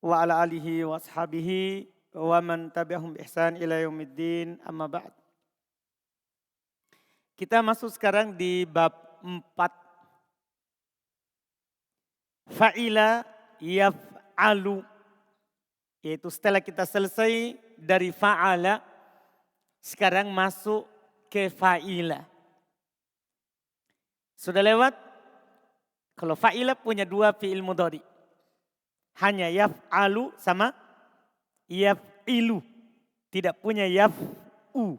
wa ala alihi wa ashabihi wa man tabi'ahum bi ihsan ila yaumiddin, amma ba'd. Kita masuk sekarang di bab 4. Fa'ila yaf'alu. Yaitu setelah kita selesai dari fa'ala, sekarang masuk ke fa'ila. Sudah lewat? Kalau fa'ila punya dua fi'il mudhari. Hanya yaf'alu sama yaf'ilu. Tidak punya yaf'u.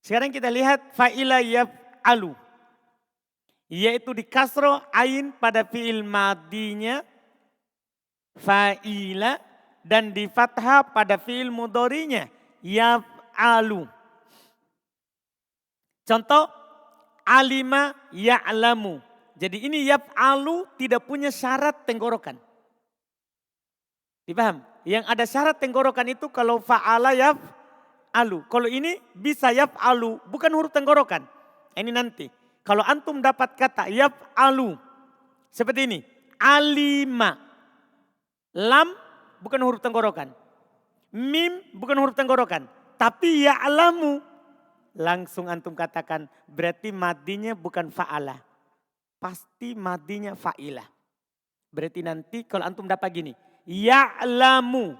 Sekarang kita lihat fa'ila yaf'alu. Yaitu di kasro ain pada fi'il madinya fa'ila. Dan di fathah pada fi'il mudhari'nya yaf'alu. Contoh alima ya'lamu. Jadi ini yaf'alu tidak punya syarat tenggorokan. Dipaham? Yang ada syarat tenggorokan itu kalau fa'ala yaf'alu. Kalau ini bisa yaf'alu, bukan huruf tenggorokan. Ini nanti. Kalau antum dapat kata yaf'alu. Seperti ini. Alima. Lam bukan huruf tenggorokan. Mim bukan huruf tenggorokan. Tapi ya'lamu. Langsung antum katakan berarti madinya bukan fa'ala. Pasti madinya fa'ilah. Berarti nanti kalau antum dapat gini. Ya'lamu.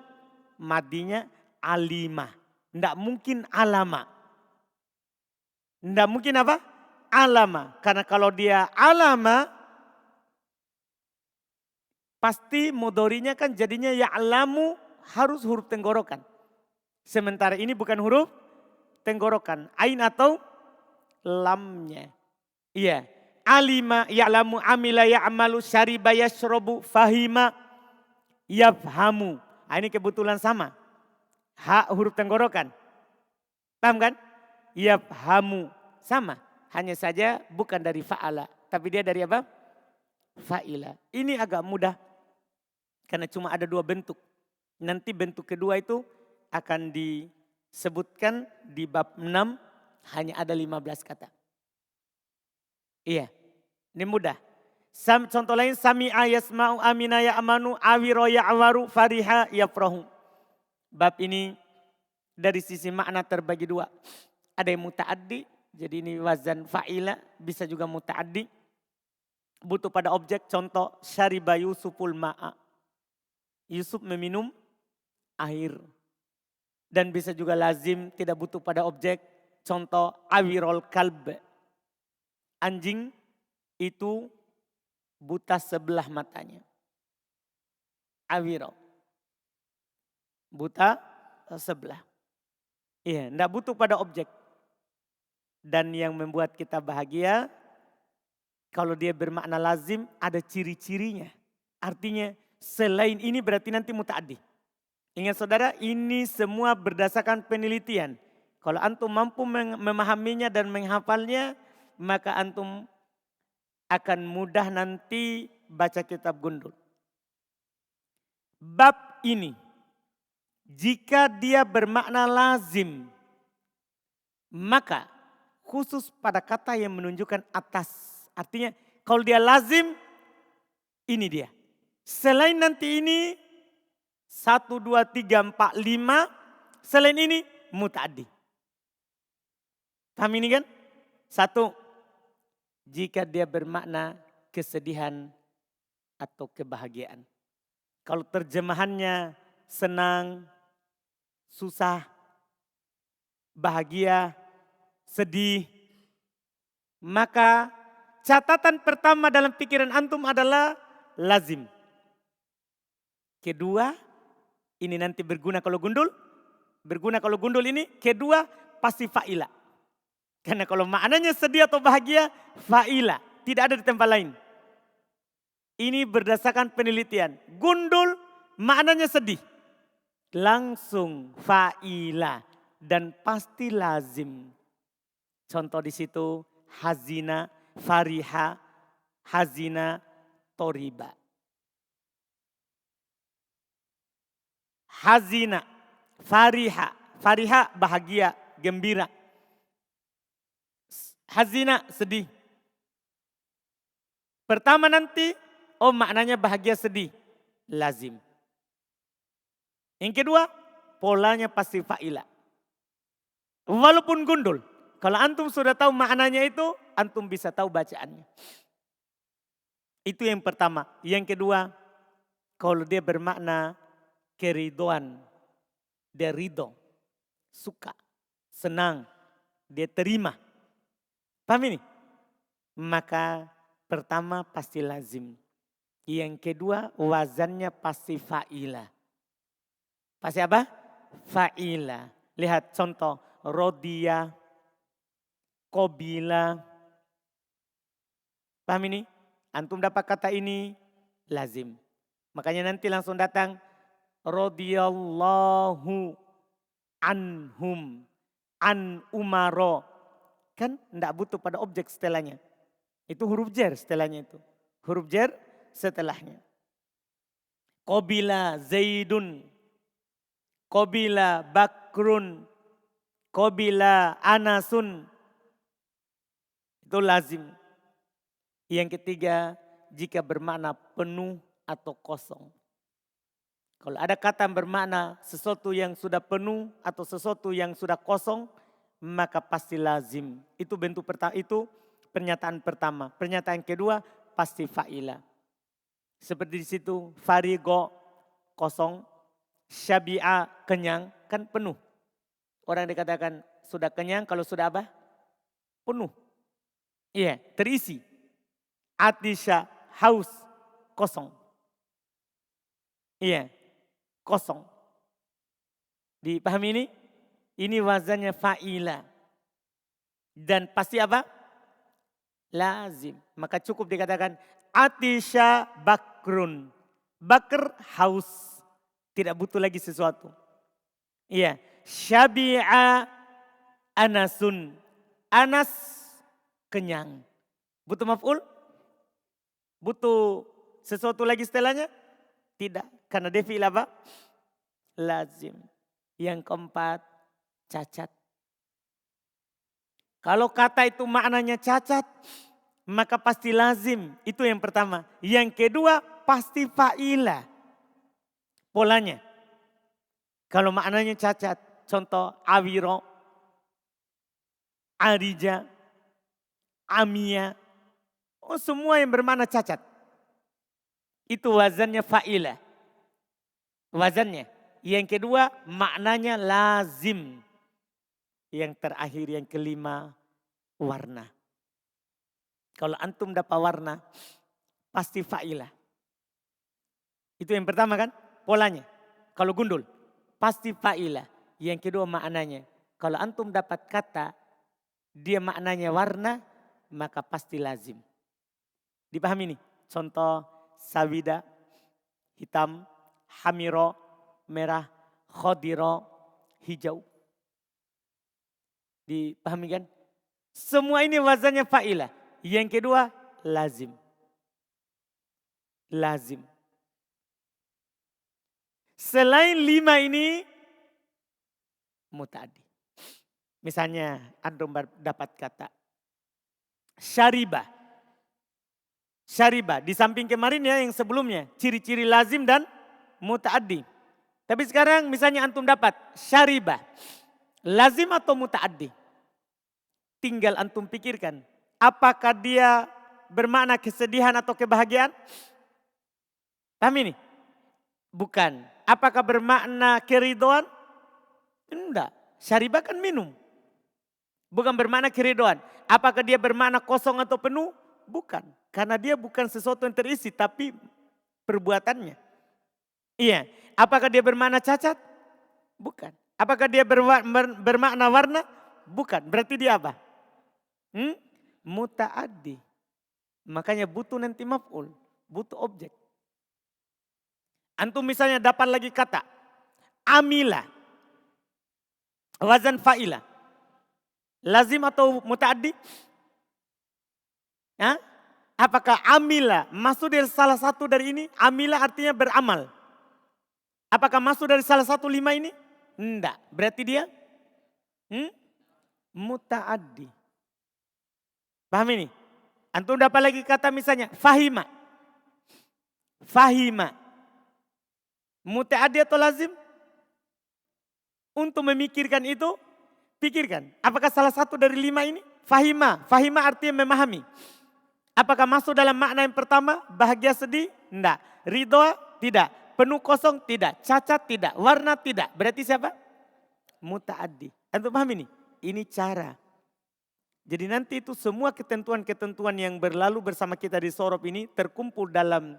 Madinya alima. Tidak mungkin alama. Tidak mungkin apa? Alama. Karena kalau dia alama. Pasti mudhari'nya kan jadinya ya'lamu harus huruf tenggorokan. Sementara ini bukan huruf tenggorokan. Ain atau lamnya. Iya. Alima ya'lamu amila ya'malu syariba yashrobu fahima yafhamu. Ini kebetulan sama. Ha huruf tenggorokan. Paham kan? Yafhamu. Sama. Hanya saja bukan dari fa'ala. Tapi dia dari apa? Fa'ila. Ini agak mudah. Karena cuma ada dua bentuk. Nanti bentuk kedua itu akan disebutkan di bab 6. Hanya ada 15 kata. Iya. Ini mudah. Contoh lain. Sami'a yasma'u amina ya'manu awiro ya'waru fariha yafrahu. Bab ini dari sisi makna terbagi dua. Ada yang muta'addi. Jadi ini wazan fa'ila. Bisa juga muta'addi. Butuh pada objek. Contoh syariba Yusuful ma'a. Yusuf meminum air. Dan bisa juga lazim tidak butuh pada objek. Contoh awirol kalb. Anjing itu buta sebelah matanya. Awiro. Buta sebelah. Iya, tidak butuh pada objek. Dan yang membuat kita bahagia. Kalau dia bermakna lazim ada ciri-cirinya. Artinya selain ini berarti nanti muta'addi. Ingat saudara, ini semua berdasarkan penelitian. Kalau antum mampu memahaminya dan menghafalnya, maka antum akan mudah nanti baca kitab Gundul. Bab ini, jika dia bermakna lazim, maka khusus pada kata yang menunjukkan atas. Artinya kalau dia lazim, ini dia. Selain nanti ini, 1, 2, 3, 4, 5. Selain ini, muta'addi. Paham ini kan? 1. Jika dia bermakna kesedihan atau kebahagiaan. Kalau terjemahannya senang, susah, bahagia, sedih. Maka catatan pertama dalam pikiran antum adalah lazim. Kedua, ini nanti berguna kalau gundul. Berguna kalau gundul ini. Kedua, pasti fa'ila. Karena kalau maknanya sedih atau bahagia, fa'ila. Tidak ada di tempat lain. Ini berdasarkan penelitian. Gundul maknanya sedih. Langsung fa'ila. Dan pasti lazim. Contoh di situ hazina, fariha, hazina, toriba. Hazina, fariha. Fariha bahagia, gembira. Hazina sedih. Pertama nanti, maknanya bahagia sedih. Lazim. Yang kedua, polanya pasti fa'ilah. Walaupun gundul. Kalau antum sudah tahu maknanya itu, antum bisa tahu bacaannya. Itu yang pertama. Yang kedua, kalau dia bermakna keridoan, dia ridho, suka, senang, dia terima. Paham ini? Maka pertama pasti lazim. Yang kedua wazannya pasti fa'ilah. Pasti apa? Fa'ilah. Lihat contoh. Rodia, kobila. Paham ini? Antum dapat kata ini lazim. Makanya nanti langsung datang. Rodiyallahu anhum an umaro. Kan enggak butuh pada objek setelahnya. Itu huruf jar setelahnya itu. Huruf jar setelahnya. Qobila Zaidun. Qobila Bakrun. Qobila Anasun. Itu lazim. Yang ketiga, jika bermakna penuh atau kosong. Kalau ada kata yang bermakna sesuatu yang sudah penuh atau sesuatu yang sudah kosong, maka pasti lazim. Itu bentuk pertama, itu pernyataan pertama. Pernyataan kedua pasti fa'ilah. Seperti di situ farigo kosong, syabi'a kenyang, kan penuh. Orang dikatakan sudah kenyang kalau sudah apa? Penuh. Iya, terisi. Atisha haus kosong. Iya, kosong. Dipahami ini? Ini wazannya fa'ilah. Dan pasti apa? Lazim. Maka cukup dikatakan atisha bakrun. Bakr haus. Tidak butuh lagi sesuatu. Iya. Syabi'a anasun. Anas kenyang. Butuh maf'ul? Butuh sesuatu lagi setelahnya? Tidak. Karena dia fi'il apa? Lazim. Yang keempat, cacat. Kalau kata itu maknanya cacat, maka pasti lazim. Itu yang pertama. Yang kedua, pasti fa'ilah. Polanya. Kalau maknanya cacat, contoh awiro, arija, amia. Oh, semua yang bermakna cacat. Itu wazannya fa'ilah. Wazannya. Yang kedua maknanya lazim. Yang terakhir yang kelima warna. Kalau antum dapat warna pasti fa'ilah. Itu yang pertama kan polanya. Kalau gundul pasti fa'ilah. Yang kedua maknanya. Kalau antum dapat kata dia maknanya warna maka pasti lazim. Dipahami nih? Contoh sawida, hitam, hamiro, merah, khodiro, hijau. Dipahami kan? Semua ini wazannya fa'ilah. Yang kedua lazim. Lazim. Selain 5 ini muta'addi. Misalnya antum dapat kata syariba. Syariba. Di samping kemarin ya yang sebelumnya. Ciri-ciri lazim dan muta'addi. Tapi sekarang misalnya antum dapat syariba. Lazim atau muta'addi? Tinggal antum pikirkan. Apakah dia bermakna kesedihan atau kebahagiaan? Paham ini? Bukan. Apakah bermakna keridoan? Enggak. Syariba kan minum. Bukan bermakna keridoan. Apakah dia bermakna kosong atau penuh? Bukan. Karena dia bukan sesuatu yang terisi tapi perbuatannya. Iya. Apakah dia bermakna cacat? Bukan. Apakah dia bermakna warna? Bukan. Berarti dia apa? Muta'addi. Makanya butuh nanti maf'ul. Butuh objek. Antum misalnya dapat lagi kata amila. Wazan fa'ilah. Lazim atau muta'addi? Apakah amila masuk dari salah satu dari ini? Amila artinya beramal. Apakah masuk dari salah satu 5 ini? Enggak. Berarti dia muta'addi. Paham ini? Antum dapat lagi kata misalnya fahima. Fahima. Muta'addi atau lazim? Untuk memikirkan itu, pikirkan. Apakah salah satu dari 5 ini? Fahima. Fahima artinya memahami. Apakah masuk dalam makna yang pertama? Bahagia sedih? Tidak. Ridho? Tidak. Penuh kosong? Tidak. Cacat? Tidak. Warna? Tidak. Berarti siapa? Muta'addi. Antum paham ini? Ini cara. Jadi nanti itu semua ketentuan-ketentuan yang berlalu bersama kita di sorop ini terkumpul dalam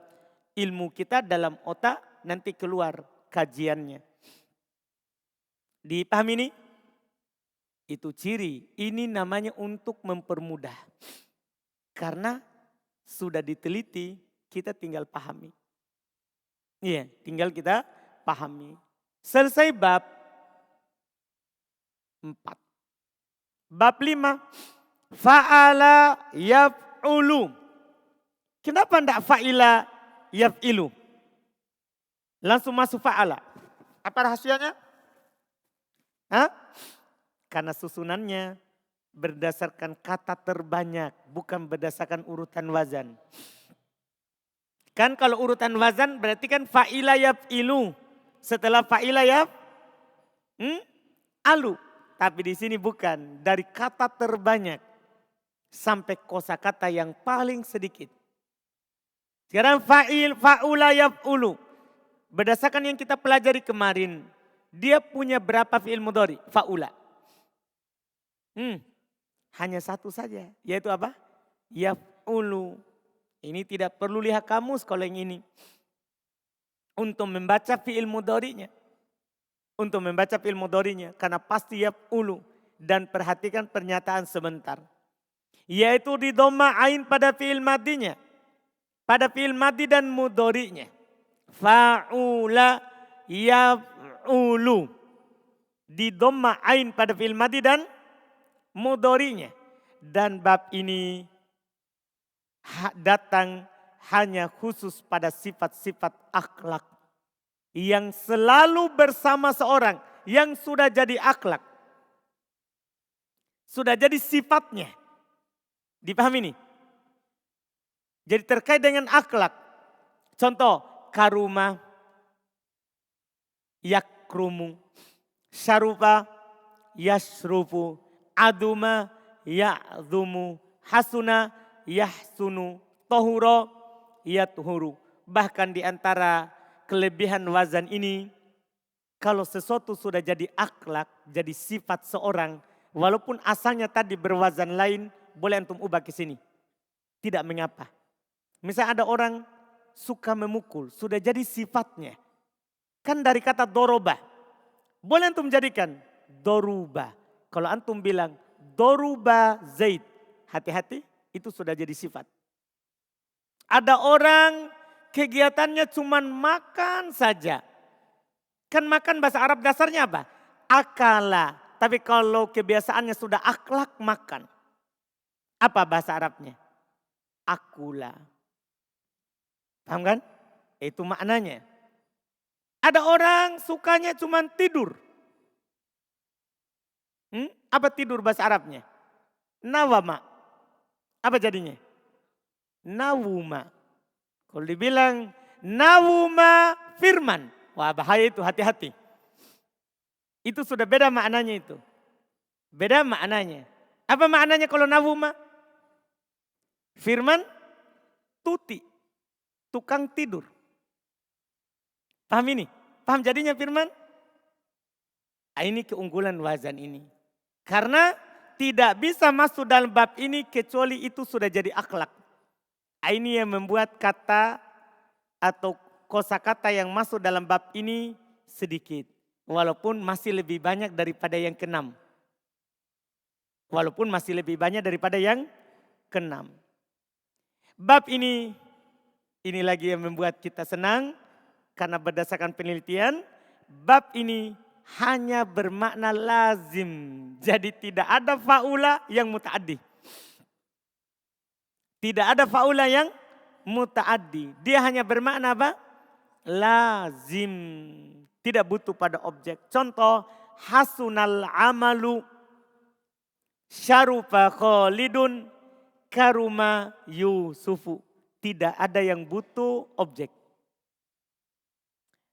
ilmu kita, dalam otak, nanti keluar kajiannya. Dipahami ini? Itu ciri. Ini namanya untuk mempermudah. Karena sudah diteliti, kita tinggal pahami. Iya, tinggal kita pahami. Selesai bab 4. Bab 5. Fa'ala yaf'ulu. Kenapa tidak fa'ila yaf'ilu? Langsung masuk fa'ala. Apa rahasianya? Hah? Karena susunannya berdasarkan kata terbanyak, bukan berdasarkan urutan wazan. Kan kalau urutan wazan berarti kan fa'ila yaf'ilu. Setelah fa'ila alu. Tapi di sini bukan, dari kata terbanyak sampai kosakata yang paling sedikit. Sekarang fa'ula yaf'ulu. Berdasarkan yang kita pelajari kemarin, dia punya berapa fi'il mudhari? Fa'ula. Hanya satu saja, yaitu apa? Yaf'ulu. Ini tidak perlu lihat kamus kalau yang ini. Untuk membaca fi'il mudhari'nya. Untuk membaca fi'il mudhari'nya. Karena pasti yaf'ulu. Dan perhatikan pernyataan sebentar. Yaitu di dhamma ain pada fi'il madinya. Pada fi'il madi dan mudhari'nya. Fa'ula yaf'ulu. Di dhamma ain pada fi'il madi dan mudhari'nya. Dan bab ini datang hanya khusus pada sifat-sifat akhlak. Yang selalu bersama seorang yang sudah jadi akhlak. Sudah jadi sifatnya. Dipahami ini? Jadi terkait dengan akhlak. Contoh, karuma, yakrumu, syarufa, yashrufu, aduma, ya'zumu, hasuna, yahsunu, tohuro, yathuru. Bahkan di antara kelebihan wazan ini, kalau sesuatu sudah jadi akhlak, jadi sifat seorang, walaupun asalnya tadi berwazan lain, boleh antum ubah ke sini. Tidak mengapa. Misal ada orang suka memukul, sudah jadi sifatnya. Kan dari kata doroba. Boleh antum jadikan doruba. Kalau antum bilang doruba Zaid, hati-hati, itu sudah jadi sifat. Ada orang kegiatannya cuma makan saja. Kan makan bahasa Arab dasarnya apa? Akala. Tapi kalau kebiasaannya sudah akhlak makan. Apa bahasa Arabnya? Akula. Paham kan? Itu maknanya. Ada orang sukanya cuma tidur. Apa tidur bahasa Arabnya? Nawama. Apa jadinya? Nawuma. Kalau dibilang nawuma firman. Wah bahaya itu, hati-hati. Itu sudah beda maknanya itu. Beda maknanya. Apa maknanya kalau nawuma? Firman, tuti. Tukang tidur. Paham ini? Paham jadinya firman? Ini keunggulan wazan ini. Karena tidak bisa masuk dalam bab ini kecuali itu sudah jadi akhlak. Ini yang membuat kata atau kosakata yang masuk dalam bab ini sedikit. Walaupun masih lebih banyak daripada yang ke-6. Walaupun masih lebih banyak daripada yang ke-6. Bab ini lagi yang membuat kita senang. Karena berdasarkan penelitian, bab ini hanya bermakna lazim. Jadi tidak ada fa'ula yang muta'addi. Tidak ada fa'ula yang muta'addi. Dia hanya bermakna apa? Lazim. Tidak butuh pada objek. Contoh, hasunal amalu, syarufa khalidun, karuma yusufu. Tidak ada yang butuh objek.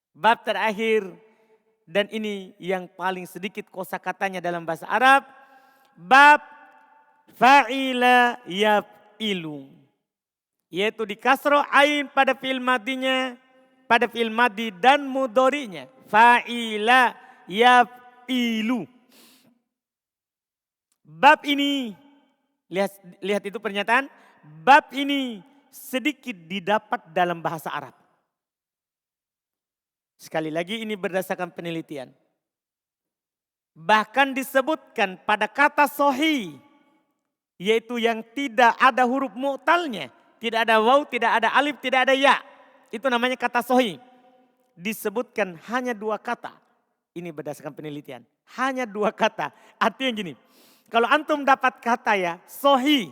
Bab terakhir Dan ini yang paling sedikit kosakatanya dalam bahasa Arab. Bab fa'ila yaf'ilu. Yaitu di kasroh ain pada fi'il madinya, pada fi'il madi dan mudhari'nya. Fa'ila yaf'ilu. Bab ini, lihat itu pernyataan. Bab ini sedikit didapat dalam bahasa Arab. Sekali lagi ini berdasarkan penelitian. Bahkan disebutkan pada kata sohi, yaitu yang tidak ada huruf mu'talnya. Tidak ada waw, tidak ada alif, tidak ada ya. Itu namanya kata sohi. Disebutkan hanya 2 kata. Ini berdasarkan penelitian. Hanya 2 kata. Artinya gini, kalau antum dapat kata ya sohi,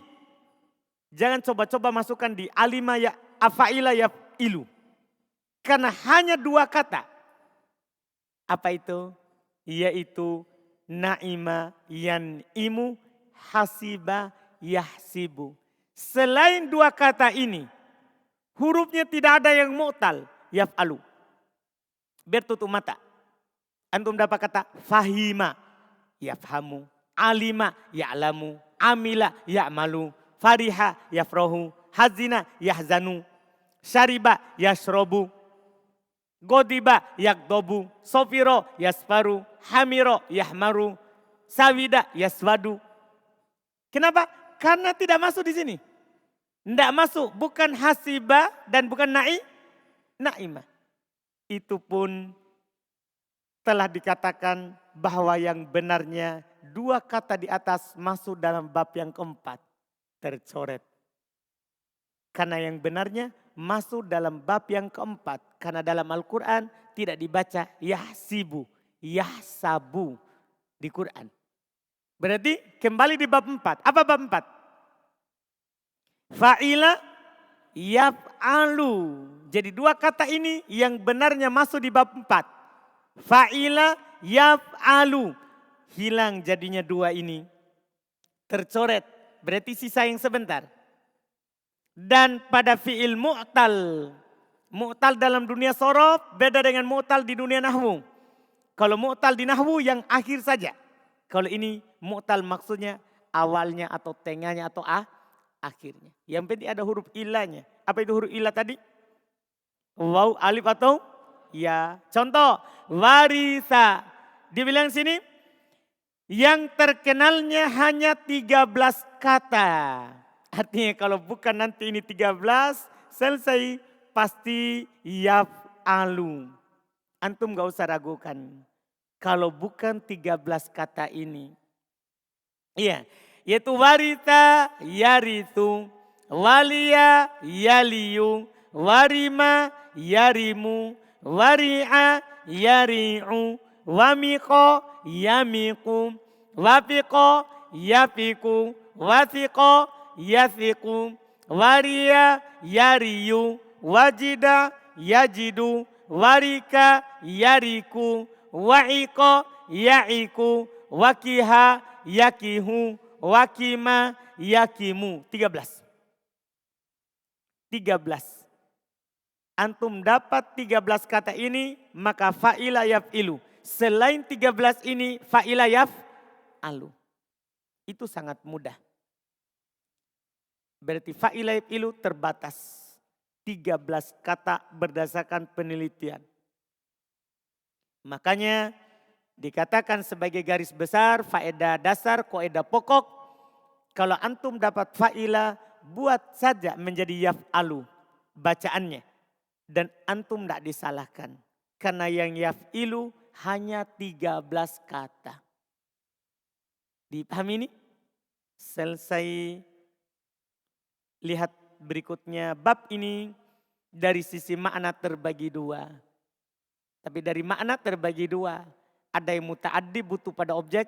jangan coba-coba masukkan di alima ya afa'ila ya ilu. Karena hanya 2 kata. Apa itu? Yaitu na'ima yan'imu, hasiba yahsibu. Selain 2 kata ini, hurufnya tidak ada yang mu'tal, yaf'alu. Biar tutup mata. Antum dapat kata fahima, yafhamu. Alima, ya'lamu. Amila, ya'malu. Fariha, yafrohu. Hazina, yahzanu. Syariba, yashrobu. Godiba yakdobu, sofiro yasfaru, hamiro yahmaru, sawida yaswadu. Kenapa? Karena tidak masuk di sini. Tidak masuk, bukan hasiba dan bukan na'imah. Itu pun telah dikatakan bahwa yang benarnya 2 kata di atas masuk dalam bab yang keempat, tercoret. Karena yang benarnya masuk dalam bab yang keempat. Karena dalam Al-Quran tidak dibaca yahsibu, yahsabu di Quran. Berarti kembali di bab 4. Apa bab 4? Fa'ila yaf'alu. Jadi 2 kata ini yang benarnya masuk di bab 4. Fa'ila yaf'alu. Hilang jadinya 2 ini. Tercoret. Berarti sisa yang sebentar. Dan pada fi'il mu'tal. Mu'tal dalam dunia sorof beda dengan mu'tal di dunia nahwu. Kalau mu'tal di nahwu yang akhir saja. Kalau ini mu'tal maksudnya awalnya atau tengahnya atau akhirnya. Yang penting ada huruf ilahnya. Apa itu huruf ilah tadi? Waw, alif atau ya. Contoh, warisa. Dibilang sini, yang terkenalnya hanya 13 kata. Artinya kalau bukan nanti ini 13, selesai pasti yaf'alu. Antum gak usah ragukan. Kalau bukan 13 kata ini. Iya, yaitu warita yaritu, walia yaliyu, warima yarimu, wari'a yari'u, wamiqo yamiqu, wafiqo yafiku, wathiqo yathiqu, waria yariyu, wajida yajidu, warika yariku, wa'iko ya'iku, wakiha yakihu, wakima yakimu. 13. Antum dapat 13 kata ini maka fa'ila yaf'ilu. Selain 13 ini fa'ila yaf'alu. Itu sangat mudah. Berarti fa'ila yaf'ilu terbatas. 13 kata berdasarkan penelitian. Makanya dikatakan sebagai garis besar, faedah dasar, kaidah pokok. Kalau antum dapat fa'ila, buat saja menjadi yaf'alu bacaannya. Dan antum tidak disalahkan. Karena yang yaf'ilu hanya 13 kata. Dipahami ini? Selesai. Lihat berikutnya, bab ini dari sisi makna terbagi 2. Tapi dari makna terbagi 2. Ada yang muta'addi butuh pada objek.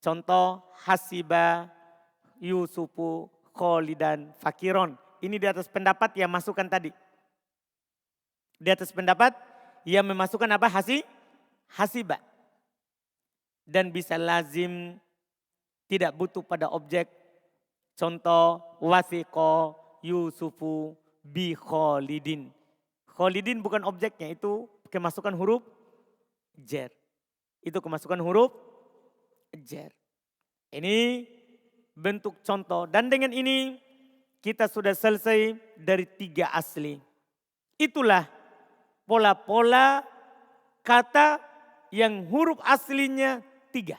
Contoh hasiba Yusufu Kholidan Fakiron. Ini di atas pendapat yang masukkan tadi. Di atas pendapat yang memasukkan apa? Hasiba. Dan bisa lazim tidak butuh pada objek. Contoh wasiqo Yusufu bi Kholidin. Kholidin bukan objeknya, itu kemasukan huruf jer. Itu kemasukan huruf jer. Ini bentuk contoh. Dan dengan ini kita sudah selesai dari 3 asli. Itulah pola-pola kata yang huruf aslinya 3.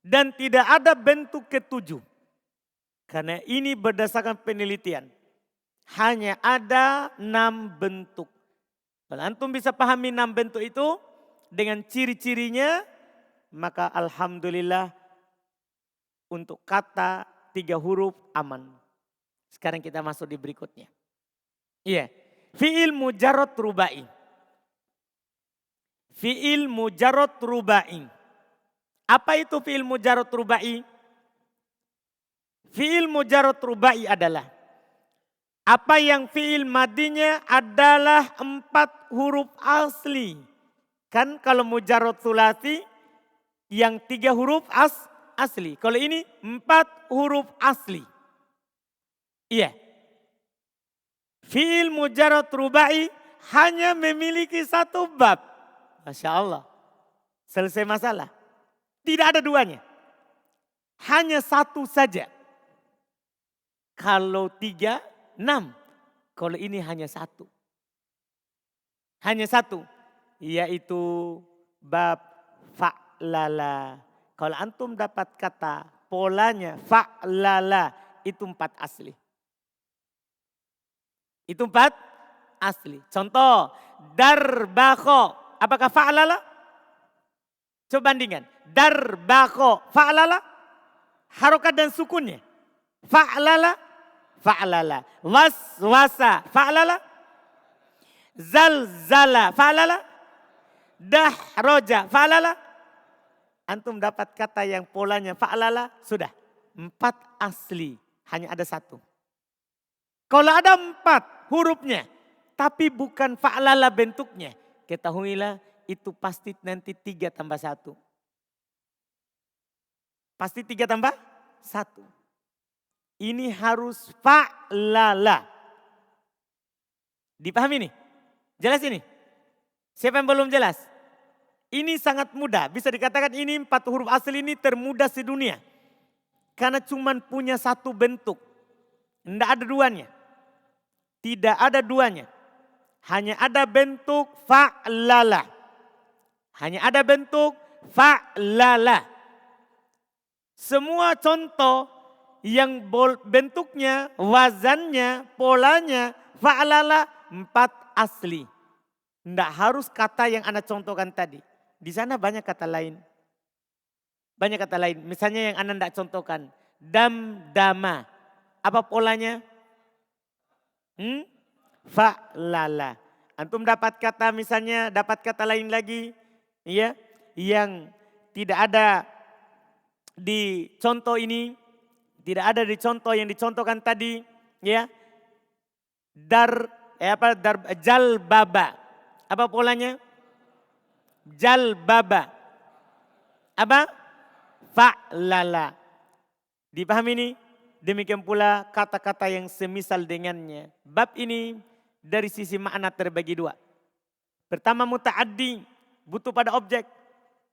Dan tidak ada bentuk ke-7. Karena ini berdasarkan penelitian. Hanya ada 6 bentuk. Kalau antum bisa pahami 6 bentuk itu dengan ciri-cirinya, maka alhamdulillah untuk kata 3 huruf aman. Sekarang kita masuk di berikutnya. Iya, fi'il mujarrad rubai. Fi'il mujarrad rubai. Apa itu fi'il mujarrad rubai? Fi'il mujarrad rubai adalah apa yang fi'il madinya adalah 4 huruf asli. Kan kalau mujarrad sulasi yang 3 huruf asli. Kalau ini 4 huruf asli. Iya. Fi'il mujarrad rubai hanya memiliki 1 bab. Masya Allah. Selesai masalah. Tidak ada duanya. Hanya 1 saja. Kalau 3, 6. Kalau ini hanya 1. Hanya 1. Yaitu bab fa'lala. Kalau antum dapat kata polanya fa'lala. Itu 4 asli. Itu 4 asli. Contoh, darbakho. Apakah fa'lala? Coba bandingkan. Darbakho. Fa'lala? Harokat dan sukunnya. Fa'lala? Fa'lala. Waswasa. Fa'lala? Zalzala. Fa'lala? Dahroja. Fa'lala? Antum dapat kata yang polanya fa'lala. Sudah. 4 asli. Hanya ada 1. Kalau ada 4 hurufnya, tapi bukan fa'lala bentuknya, ketahuilah itu pasti nanti 3 tambah 1. Pasti 3 tambah 1. Ini harus fa'lala. Dipahami nih? Jelas ini? Siapa yang belum jelas? Ini sangat mudah. Bisa dikatakan ini 4 huruf asli ini termudah sedunia. Karena cuma punya 1 bentuk. Tidak ada duanya. Tidak ada duanya. Hanya ada bentuk fa'lala. Hanya ada bentuk fa'lala. Semua contoh yang bentuknya, wazannya, polanya fa'lala 4 asli. Tidak harus kata yang Anda contohkan tadi. Di sana banyak kata lain. Banyak kata lain. Misalnya yang Anda tidak contohkan. Dam-dama. Apa polanya? Fa'lala. Antum dapat kata misalnya, dapat kata lain lagi. Ya, yang tidak ada di contoh ini. Tidak ada di contoh yang dicontohkan tadi. Ya. Jalbaba. Apa polanya? Jalbaba. Apa? Fa'lala. Dipahami ini? Demikian pula kata-kata yang semisal dengannya. Bab ini dari sisi makna terbagi 2. Pertama muta'addi, butuh pada objek.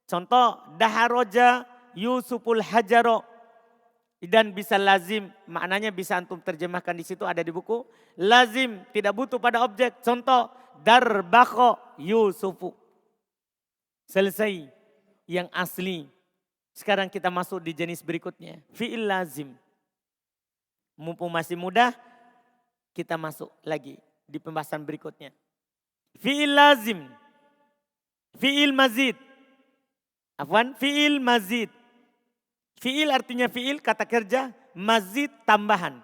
Contoh, daharoja Yusuful hajaro. Dan bisa lazim, maknanya bisa antum terjemahkan di situ, ada di buku. Lazim, tidak butuh pada objek. Contoh, darbakho Yusufu. Selesai yang asli. Sekarang kita masuk di jenis berikutnya. Fi'il lazim. Mumpung masih mudah, kita masuk lagi di pembahasan berikutnya. Fi'il lazim. Fi'il mazid. Afwan, fi'il mazid. Fi'il artinya fi'il, kata kerja. Mazid, tambahan.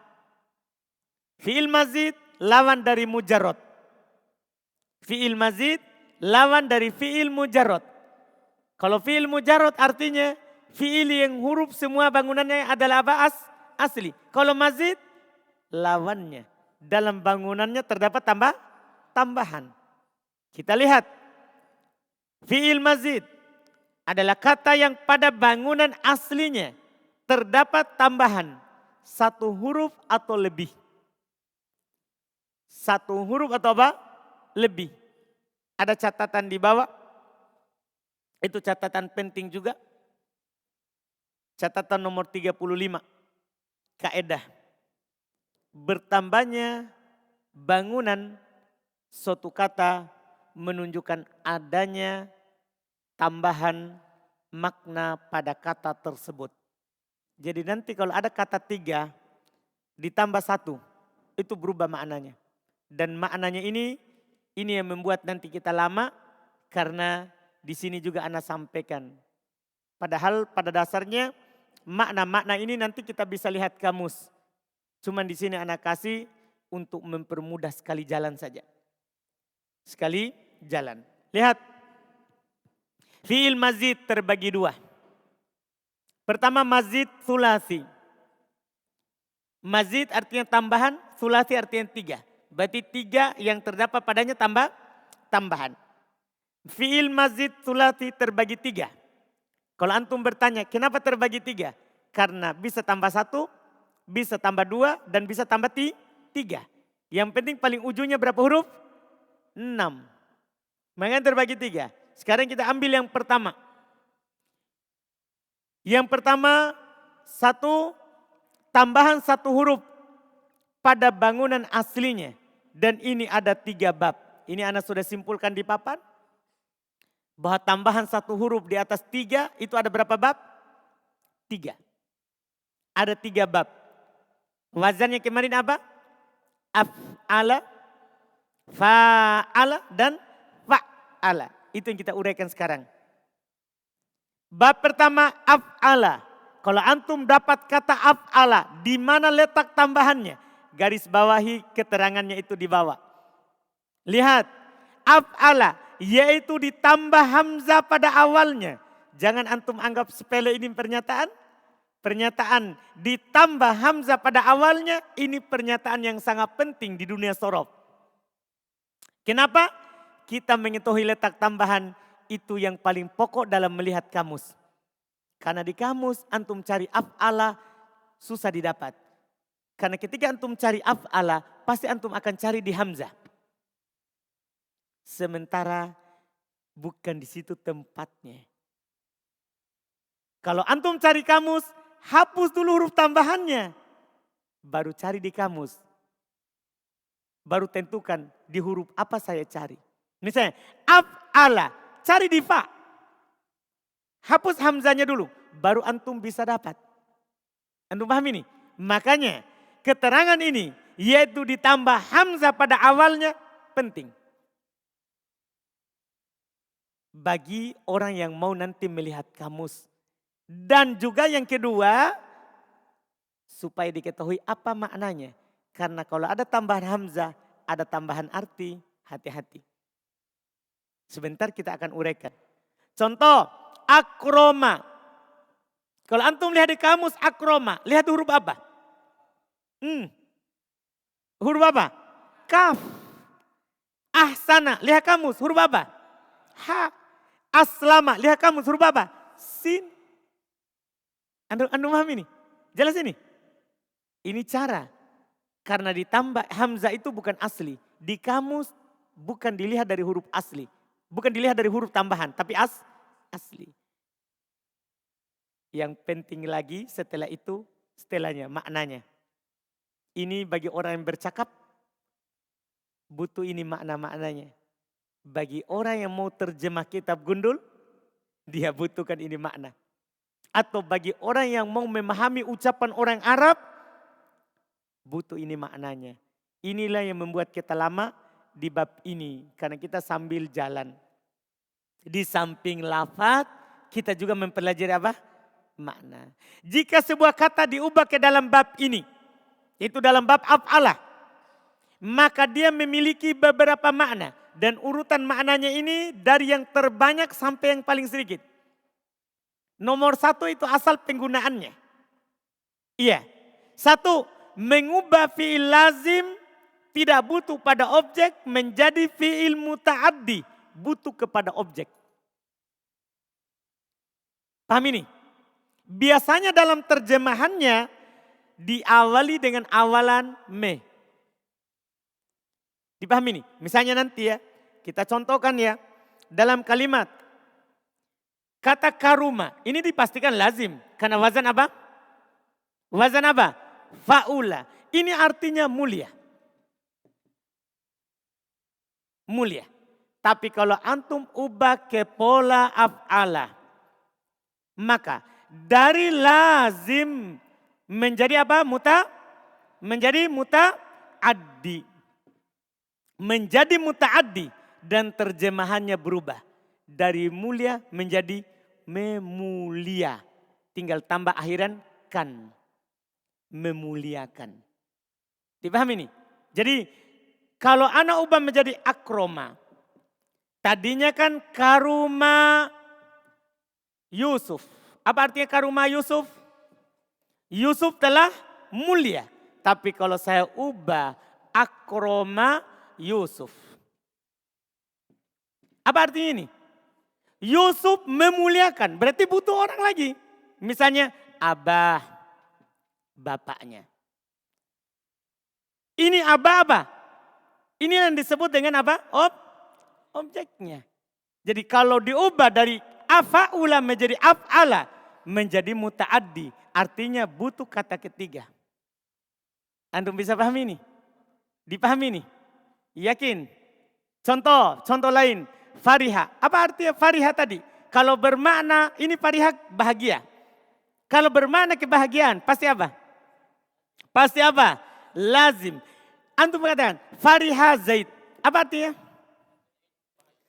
Fi'il mazid, lawan dari mujarrad. Fi'il mazid, lawan dari fi'il mujarrad. Kalau fi'il mujarrad artinya fi'il yang huruf semua bangunannya adalah apa? Asli. Kalau mazid, lawannya. Dalam bangunannya terdapat tambahan. Kita lihat. Fi'il mazid adalah kata yang pada bangunan aslinya terdapat tambahan. 1 huruf atau lebih. 1 huruf atau apa? Lebih. Ada catatan di bawah. Itu catatan penting juga. Catatan nomor 35. Kaedah. Bertambahnya bangunan suatu kata menunjukkan adanya tambahan makna pada kata tersebut. Jadi nanti kalau ada kata 3 ditambah 1 itu berubah maknanya. Dan maknanya ini yang membuat nanti kita lama karena di sini juga Ana sampaikan. Padahal pada dasarnya makna-makna ini nanti kita bisa lihat kamus. Cuman di sini Ana kasih untuk mempermudah sekali jalan saja. Sekali jalan. Lihat. Fi'il mazid terbagi 2. Pertama mazid sulasi. Mazid artinya tambahan, sulasi artinya 3. Berarti 3 yang terdapat padanya tambahan. Fi'il mazid sulasi terbagi 3. Kalau antum bertanya kenapa terbagi 3? Karena bisa tambah 1, bisa tambah 2, dan bisa tambah 3. Yang penting paling ujungnya berapa huruf? 6. Makanya terbagi 3. Sekarang kita ambil yang pertama. Yang pertama, tambahan 1 huruf pada bangunan aslinya. Dan ini ada 3 bab. Ini Ana sudah simpulkan di papan. Bahwa tambahan 1 huruf di atas 3 itu ada berapa bab? 3. Ada 3 bab. Wazannya kemarin apa? Af'ala, fa'ala, dan fa'ala. Itu yang kita uraikan sekarang. Bab pertama af'ala. Kalau antum dapat kata af'ala, di mana letak tambahannya? Garis bawahi keterangannya itu di bawah. Lihat, af'ala yaitu ditambah hamzah pada awalnya. Jangan antum anggap sepele ini pernyataan. Pernyataan ditambah hamzah pada awalnya ini pernyataan yang sangat penting di dunia sorof. Kenapa? Kita mengetahui letak tambahan itu yang paling pokok dalam melihat kamus. Karena di kamus antum cari af'ala susah didapat. Karena ketika antum cari af'ala pasti antum akan cari di hamzah. Sementara bukan di situ tempatnya. Kalau antum cari kamus, hapus dulu huruf tambahannya. Baru cari di kamus. Baru tentukan di huruf apa saya cari. Misalnya, af'ala, cari di fa. Hapus hamzanya dulu, baru antum bisa dapat. Antum paham ini? Makanya keterangan ini, yaitu ditambah hamzah pada awalnya, penting. Bagi orang yang mau nanti melihat kamus. Dan juga yang kedua, supaya diketahui apa maknanya. Karena kalau ada tambahan hamzah, ada tambahan arti, hati-hati. Sebentar kita akan uraikan. Contoh, akroma. Kalau antum lihat di kamus akroma, lihat huruf apa? Huruf apa? Kaf. Ahsana, lihat kamus, huruf apa? Ha. Aslama, lihat kamus, huruf apa? Sin. Antum paham ini? Jelas ini? Ini cara. Karena ditambah hamzah itu bukan asli. Di kamus bukan dilihat dari huruf asli. Bukan dilihat dari huruf tambahan, tapi asli. Yang penting lagi setelah itu, setelahnya, maknanya. Ini bagi orang yang bercakap, butuh ini makna-maknanya. Bagi orang yang mau terjemah kitab gundul, dia butuhkan ini makna. Atau bagi orang yang mau memahami ucapan orang Arab, butuh ini maknanya. Inilah yang membuat kita lama di bab ini. Karena kita sambil jalan. Di samping lafaz, kita juga mempelajari apa? Makna. Jika sebuah kata diubah ke dalam bab ini, itu dalam bab af'alah, maka dia memiliki beberapa makna. Dan urutan maknanya ini dari yang terbanyak sampai yang paling sedikit. Nomor 1 itu asal penggunaannya. Iya. 1, mengubah fi'il lazim tidak butuh pada objek menjadi fi'il muta'addi. Butuh kepada objek. Paham ini? Biasanya dalam terjemahannya diawali dengan awalan me. Dipahami ini? Misalnya nanti ya, kita contohkan ya, dalam kalimat Kata karuma, ini dipastikan lazim. Karena wazan apa? Wazan apa? Fa'ula. Ini artinya mulia. Mulia. Tapi kalau antum ubah ke pola af'ala, maka dari lazim menjadi apa? Menjadi muta'addi. Menjadi muta'addi dan terjemahannya berubah. Dari mulia menjadi memulia. Tinggal tambah akhiran kan. Memuliakan. Dipahami ini? Jadi kalau anak ubah menjadi akroma. Tadinya kan karuma Yusuf. Apa artinya karuma Yusuf? Yusuf telah mulia. Tapi kalau saya ubah akroma Yusuf. Apa artinya ini? Yusuf memuliakan, berarti butuh orang lagi. Misalnya abah, bapaknya. Ini abah apa? Ini yang disebut dengan apa? Objeknya. Jadi kalau diubah dari afa'ula menjadi af'ala, menjadi muta'addi. Artinya butuh kata ketiga. Antum bisa pahami ini? Dipahami ini? Yakin? Contoh lain. Fariha. Apa artinya fariha tadi? Kalau bermakna, ini fariha bahagia. Kalau bermakna kebahagiaan, pasti apa? Pasti apa? Lazim. Antum mengatakan, fariha Zaid. Apa artinya?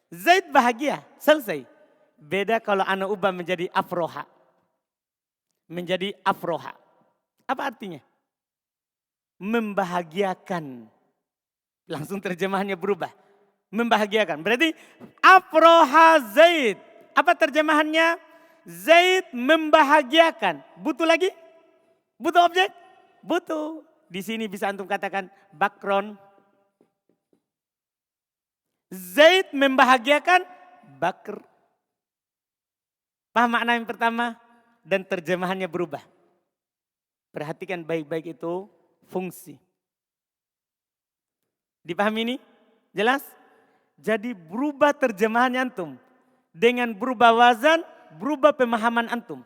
Zaid bahagia, selesai. Beda kalau anak ubah menjadi afroha. Menjadi afroha. Apa artinya? Membahagiakan. Langsung terjemahannya berubah. Membahagiakan. Berarti afroha Zaid. Apa terjemahannya? Zaid membahagiakan. Butuh lagi? Butuh objek? Butuh. Di sini bisa antum katakan background. Zaid membahagiakan Bakr. Paham makna yang pertama? Dan terjemahannya berubah. Perhatikan baik-baik itu fungsi. Dipahami ini? Jelas? Jadi berubah terjemahan antum. Dengan berubah wazan, berubah pemahaman antum.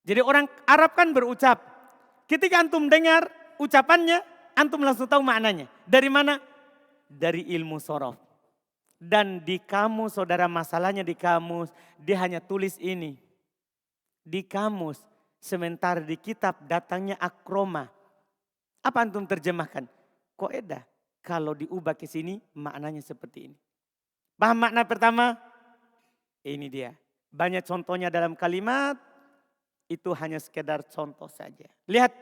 Jadi orang Arab kan berucap. Ketika antum dengar ucapannya, antum langsung tahu maknanya. Dari mana? Dari ilmu sorof. Dan di kamus, saudara, masalahnya di kamus, dia hanya tulis ini. Di kamus, sementara di kitab datangnya akroma. Apa antum terjemahkan? Koedah. Kalau diubah ke sini maknanya seperti ini. Paham makna pertama? Ini dia. Banyak contohnya dalam kalimat. Itu hanya sekedar contoh saja. Lihat.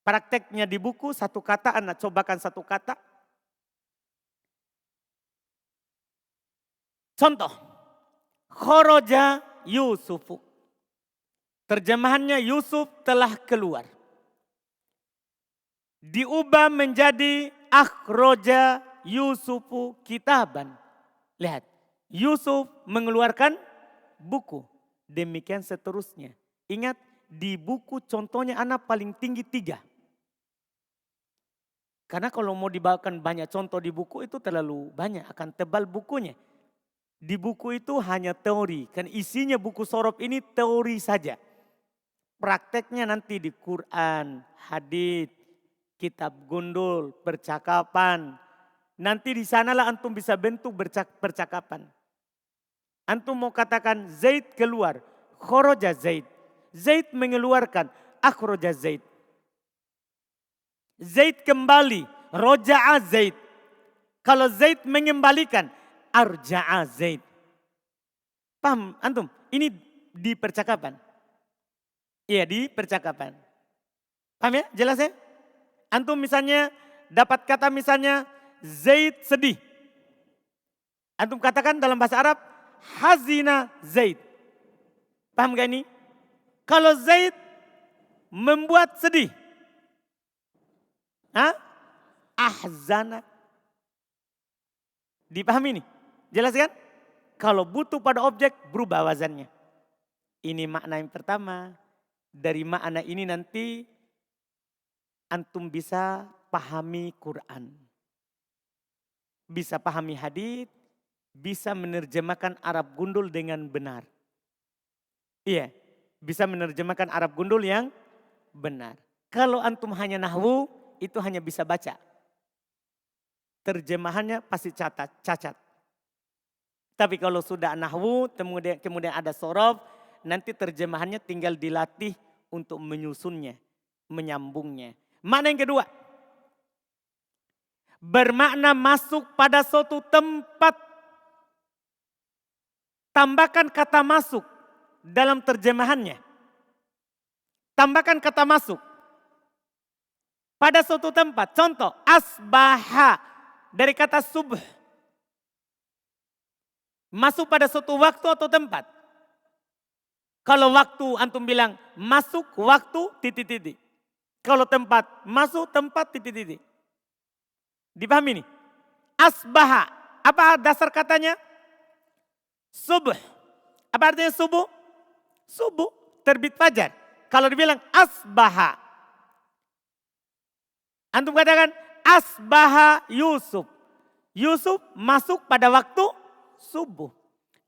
Prakteknya di buku satu kata, anak cobakan satu kata. Contoh. Khoroja Yusufu. Terjemahannya Yusuf telah keluar. Diubah menjadi akhroja Yusufu kitaban. Lihat, Yusuf mengeluarkan buku. Demikian seterusnya. Ingat, di buku contohnya anak paling tinggi 3. Karena kalau mau dibawakan banyak contoh di buku itu terlalu banyak, akan tebal bukunya. Di buku itu hanya teori, kan isinya buku sorof ini teori saja. Prakteknya nanti di Quran, hadits, kitab gundul, percakapan. Nanti di sanalah antum bisa bentuk percakapan. Antum mau katakan Zaid keluar, khoroja Zaid. Zaid mengeluarkan, akhroja Zaid. Zaid kembali, roja'a Zaid. Kalau Zaid mengembalikan, arja'a Zaid. Paham antum? Ini di percakapan. Iya, di percakapan. Paham ya? Jelas ya? Antum misalnya dapat kata misalnya Zaid sedih. Antum katakan dalam bahasa Arab hazina Zaid. Paham gak ini? Kalau Zaid membuat sedih. Ahzana. Dipahami ini? Jelas kan? Kalau butuh pada objek berubah wazannya. Ini makna yang pertama. Dari makna ini nanti antum bisa pahami Quran. Bisa pahami hadits, bisa menerjemahkan Arab gundul dengan benar. Iya, bisa menerjemahkan Arab gundul yang benar. Kalau antum hanya nahwu, itu hanya bisa baca. Terjemahannya pasti cacat. Tapi kalau sudah nahwu, kemudian ada sorof, nanti terjemahannya tinggal dilatih untuk menyusunnya, menyambungnya. Makna yang kedua, bermakna masuk pada suatu tempat. Tambahkan kata masuk dalam terjemahannya. Tambahkan kata masuk pada suatu tempat. Contoh, asbaha dari kata subuh. Masuk pada suatu waktu atau tempat. Kalau waktu antum bilang masuk waktu titik-titik. Kalau tempat masuk tempat titik-titik. Dipahami nih? Asbaha. Apa dasar katanya? Subuh. Apa artinya subuh? Subuh. Terbit fajar. Kalau dibilang asbaha. Antum katakan asbaha Yusuf. Yusuf masuk pada waktu subuh.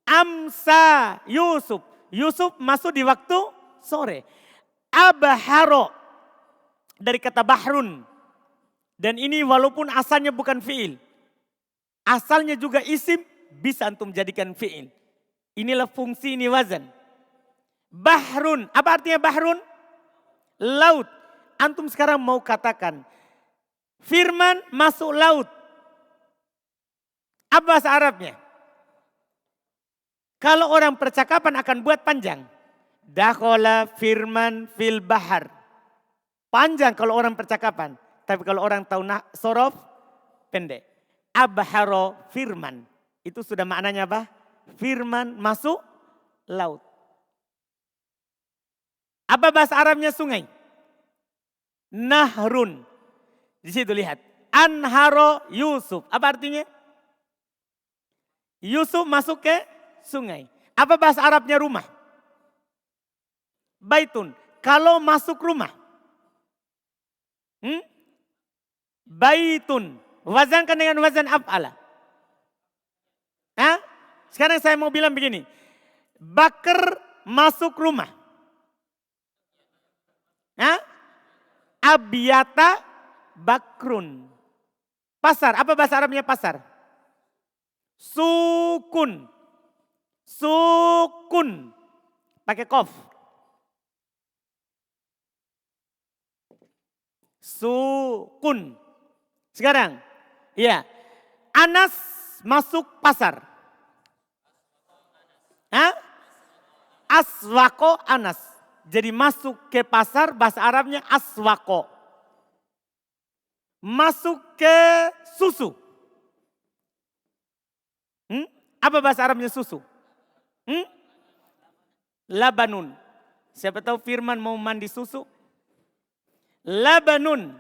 Amsa Yusuf. Yusuf masuk di waktu sore. Abharo. Dari kata bahrun. Dan ini walaupun asalnya bukan fi'il. Asalnya juga isim, bisa antum jadikan fi'il. Inilah fungsi, ini wazan. Bahrun, apa artinya bahrun? Laut. Antum sekarang mau katakan, Firman masuk laut. Apa bahasa Arabnya? Kalau orang percakapan akan buat panjang. Dakhala Firman fil bahar. Panjang kalau orang percakapan. Tapi kalau orang tahu sorof, pendek. Abharo Firman. Itu sudah maknanya apa? Firman masuk laut. Apa bahasa Arabnya sungai? Nahrun. Di situ lihat. Anharo Yusuf. Apa artinya? Yusuf masuk ke sungai. Apa bahasa Arabnya rumah? Baitun. Kalau masuk rumah. Baitun. Wazankan dengan wazan af'ala. Sekarang saya mau bilang begini. Bakar masuk rumah. Abiyata bakrun. Pasar. Apa bahasa Arabnya pasar? Sukun. Sukun. Pakai kof. Sukun. Sekarang. Ya. Anas masuk pasar. Aswako Anas. Jadi masuk ke pasar bahasa Arabnya aswako. Masuk ke susu. Apa bahasa Arabnya susu? Labanun. Siapa tahu Firman mau mandi susu? Labanun.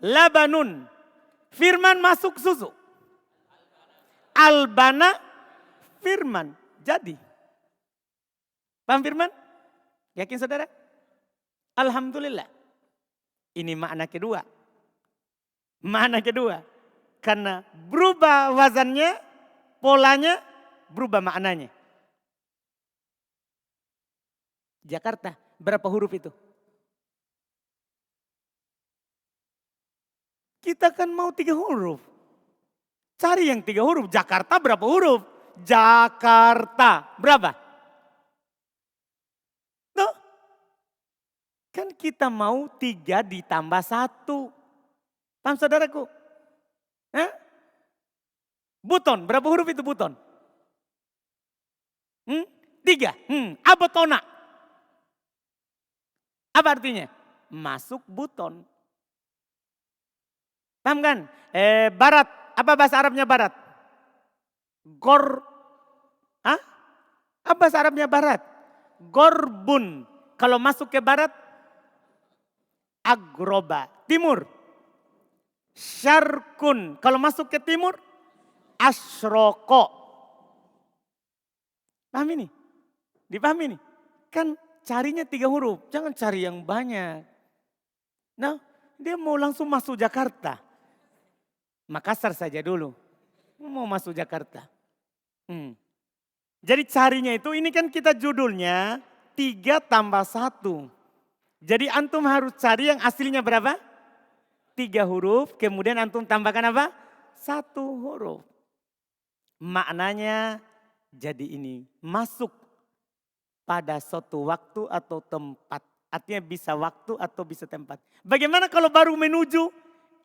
Labanun. Firman masuk susu. Albana Firman. Jadi. Paham Firman? Yakin saudara? Alhamdulillah. Ini makna kedua. Makna kedua. Karena berubah wazannya, polanya, berubah maknanya. Jakarta, berapa huruf itu? Kita kan mau 3 huruf. Cari yang 3 huruf. Jakarta berapa huruf? Jakarta. Berapa? Tuh. Kan kita mau 3 ditambah 1. Paham saudaraku? Buton. Berapa huruf itu buton? 3. Abotona. Apa artinya? Masuk buton. Paham kan? Barat. Apa bahasa Arabnya barat? Apa bahasa Arabnya barat? Gorbun. Kalau masuk ke barat. Agroba. Timur. Syarkun. Kalau masuk ke timur. Asroko. Paham ini? Dipahami ini? Kan carinya 3 huruf. Jangan cari yang banyak. Nah, dia mau langsung masuk Jakarta. Makassar saja dulu. Mau masuk Jakarta. Hmm. Jadi carinya itu, ini kan kita judulnya 3 tambah 1. Jadi antum harus cari yang aslinya berapa? 3 huruf, kemudian antum tambahkan apa? 1 huruf. Maknanya jadi ini, masuk pada suatu waktu atau tempat. Artinya bisa waktu atau bisa tempat. Bagaimana kalau baru menuju?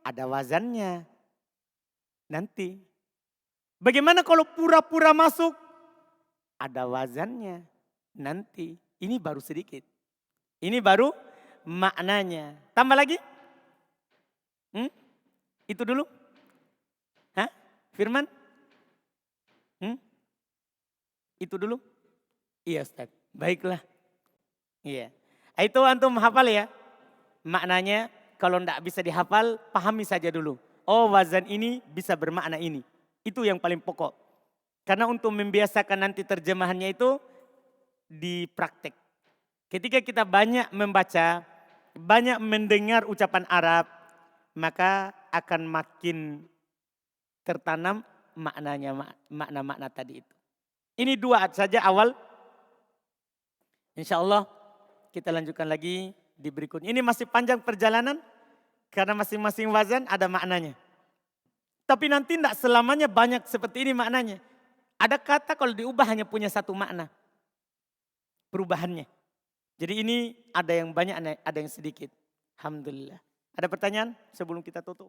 Ada wazannya. Nanti. Bagaimana kalau pura-pura masuk? Ada wazannya. Nanti. Ini baru sedikit. Ini baru maknanya. Tambah lagi? Itu dulu? Hah? Firman? Itu dulu? Iya Ustaz. Baiklah. Iya. Itu antum hafal ya. Maknanya kalau tidak bisa dihafal, pahami saja dulu. Oh, wazan ini bisa bermakna ini. Itu yang paling pokok. Karena untuk membiasakan nanti terjemahannya itu dipraktek. Ketika kita banyak membaca, banyak mendengar ucapan Arab, maka akan makin tertanam maknanya, makna-makna tadi itu. Ini 2 saja awal. Insya Allah kita lanjutkan lagi di berikutnya. Ini masih panjang perjalanan karena masing-masing wazan ada maknanya. Tapi nanti tidak selamanya banyak seperti ini maknanya. Ada kata kalau diubah hanya punya 1 makna. Perubahannya. Jadi ini ada yang banyak, ada yang sedikit. Alhamdulillah. Ada pertanyaan sebelum kita tutup?